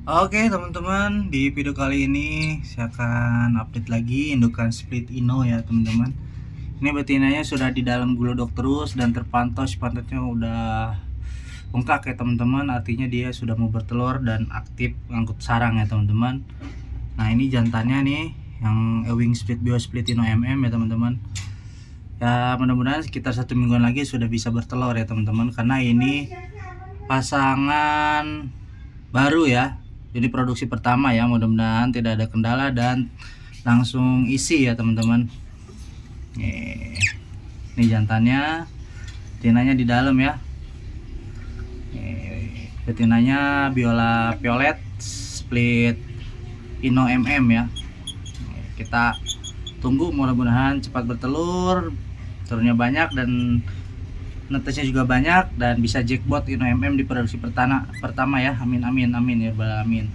Oke teman-teman, di video kali ini saya akan update lagi indukan split ino ya teman-teman. Ini betinanya sudah di dalam glodok terus dan terpantau pantatnya udah bengkak ya teman-teman. Artinya dia sudah mau bertelur dan aktif ngangkut sarang ya teman-teman. Nah ini jantannya nih yang Ewing Split Bio Split Ino MM ya teman-teman. Ya mudah-mudahan sekitar 1 mingguan lagi sudah bisa bertelur ya teman-teman, karena ini pasangan baru ya. Jadi produksi pertama ya, mudah-mudahan tidak ada kendala dan langsung isi ya teman-teman. Ini jantannya, betinanya di dalam ya. Betinanya Biola Violet Split Ino MM ya. Kita tunggu, mudah-mudahan cepat bertelur, telurnya banyak dan netesnya juga banyak dan bisa jackpot Ino MM di produksi pertama ya. Amin amin amin ya rabbal alamin.